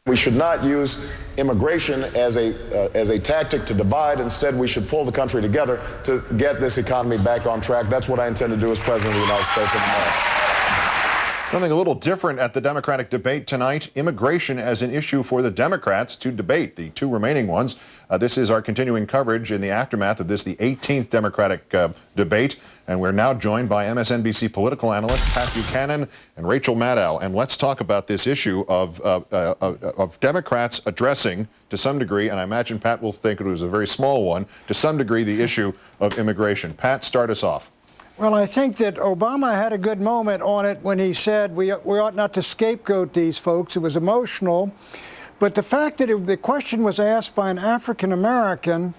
We should not use immigration as a tactic to divide. Instead, we should pull the country together to get this economy back on track. That's what I intend to do as President of the United States of America. Something a little different at the Democratic debate tonight, immigration as an issue for the Democrats to debate, the two remaining ones. This is our continuing coverage in the aftermath of this, the 18th Democratic debate. And we're now joined by MSNBC political analyst Pat Buchanan and Rachel Maddow. And let's talk about this issue of Democrats addressing, to some degree, and I imagine Pat will think it was a very small one, to some degree, the issue of immigration. Pat, start us off. Well, I think that Obama had a good moment on it when he said we ought not to scapegoat these folks. It was emotional. But the fact that the question was asked by an African American,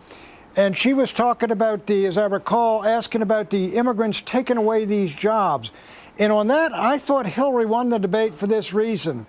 and she was talking about as I recall, asking about the immigrants taking away these jobs. And on that, I thought Hillary won the debate for this reason.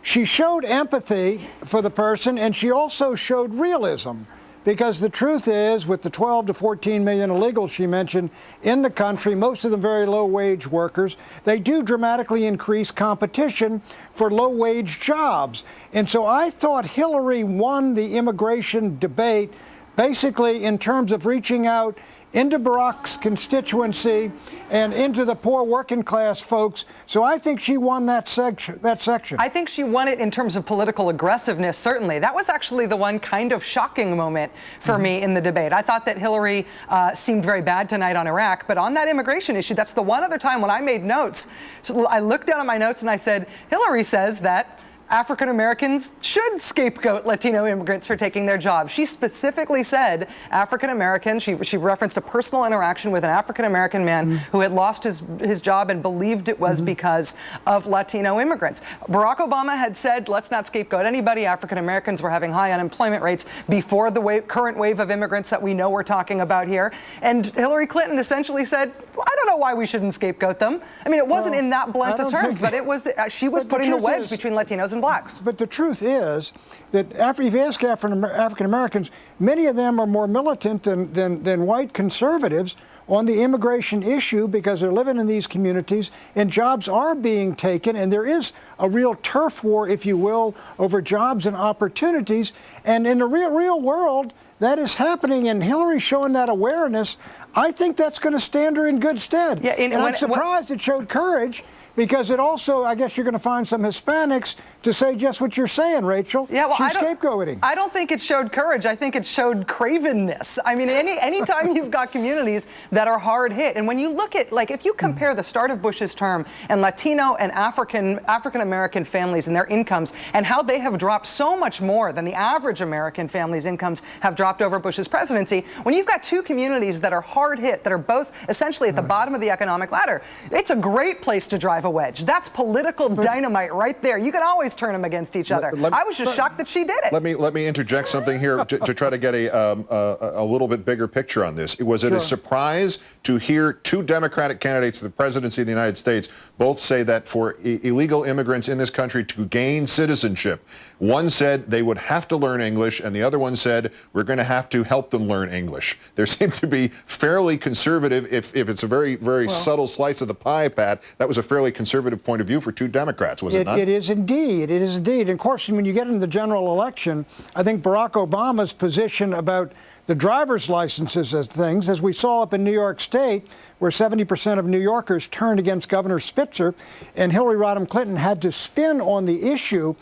She showed empathy for the person, and she also showed realism. Because the truth is, with the 12 to 14 million illegals she mentioned in the country, most of them very low-wage workers, they do dramatically increase competition for low-wage jobs. And so I thought Hillary won the immigration debate, basically in terms of reaching out into Barack's constituency and into the poor working class folks. So I think she won that section. I think she won it in terms of political aggressiveness, certainly. That was actually the one kind of shocking moment for me in the debate. I thought that Hillary seemed very bad tonight on Iraq, but on that immigration issue, that's the one other time when I made notes. So I looked down at my notes and I said, Hillary says that African Americans should scapegoat Latino immigrants for taking their jobs. She specifically said African Americans. She referenced a personal interaction with an African American man who had lost his job and believed it was because of Latino immigrants. Barack Obama had said, let's not scapegoat anybody. African Americans were having high unemployment rates before the current wave of immigrants that we know we're talking about here. And Hillary Clinton essentially said, well, I don't know why we shouldn't scapegoat them. I mean, it wasn't in that blunt of terms, but it was. She was putting the wedge between Latinos and blacks. But the truth is that if you ask African Americans, many of them are more militant than white conservatives on the immigration issue because they're living in these communities and jobs are being taken, and there is a real turf war, if you will, over jobs and opportunities. And in the real world, that is happening, and Hillary showing that awareness, I think that's going to stand her in good stead. Yeah, and I'm surprised it showed courage, because it also, I guess you're going to find some Hispanics to say just what you're saying, Rachel. Yeah, well, she's scapegoating. I don't think it showed courage. I think it showed cravenness. I mean, anytime you've got communities that are hard hit, and when you look at, like, if you compare the start of Bush's term and Latino and African-American families and their incomes and how they have dropped so much more than the average American family's incomes have dropped over Bush's presidency, when you've got two communities that are hard hit, that are both essentially at the bottom of the economic ladder, it's a great place to drive a wedge. That's political dynamite right there. You can always turn them against each other. I was just shocked that she did it. Let me interject something here to try to get a little bit bigger picture on this. Was it a surprise to hear two Democratic candidates for the presidency of the United States both say that for illegal immigrants in this country to gain citizenship, one said they would have to learn English, and the other one said we're going to have to help them learn English? There seemed to be fairly conservative, if it's a very subtle slice of the pie, Pat, that was a fairly conservative point of view for two Democrats, was it not? It is indeed. It is indeed. And of course, when you get into the general election, I think Barack Obama's position about the driver's licenses as things, as we saw up in New York State, where 70% of New Yorkers turned against Governor Spitzer, and Hillary Rodham Clinton had to spin on the issue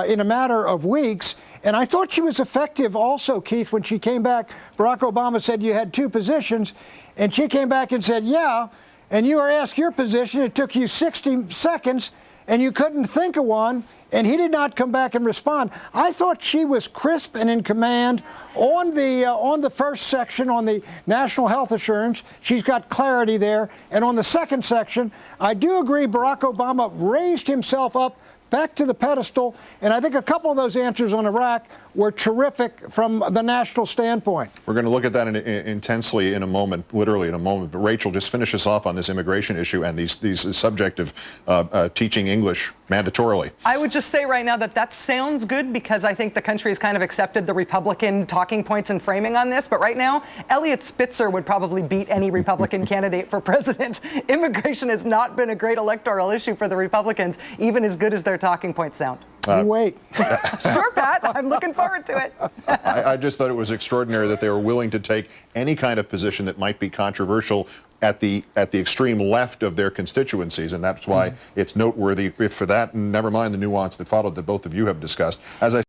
in a matter of weeks. And I thought she was effective also, Keith, when she came back. Barack Obama said you had two positions, and she came back and said, yeah, and you were asked your position. It took you 60 seconds, and you couldn't think of one. And he did not come back and respond. I thought she was crisp and in command on the first section, on the national health assurance. She's got clarity there. And on the second section, I do agree Barack Obama raised himself up back to the pedestal. And I think a couple of those answers on Iraq were terrific from the national standpoint. We're going to look at that intensely in a moment, literally in a moment. But Rachel, just finish us off on this immigration issue and these subject of teaching English mandatorily. I would just say right now that sounds good because I think the country has kind of accepted the Republican talking points and framing on this. But right now, Eliot Spitzer would probably beat any Republican candidate for president. Immigration has not been a great electoral issue for the Republicans, even as good as their talking points sound. You wait. Sure, Pat. I'm looking forward to it. I just thought it was extraordinary that they were willing to take any kind of position that might be controversial at the extreme left of their constituencies, and that's why it's noteworthy for that, and never mind the nuance that followed that both of you have discussed. As I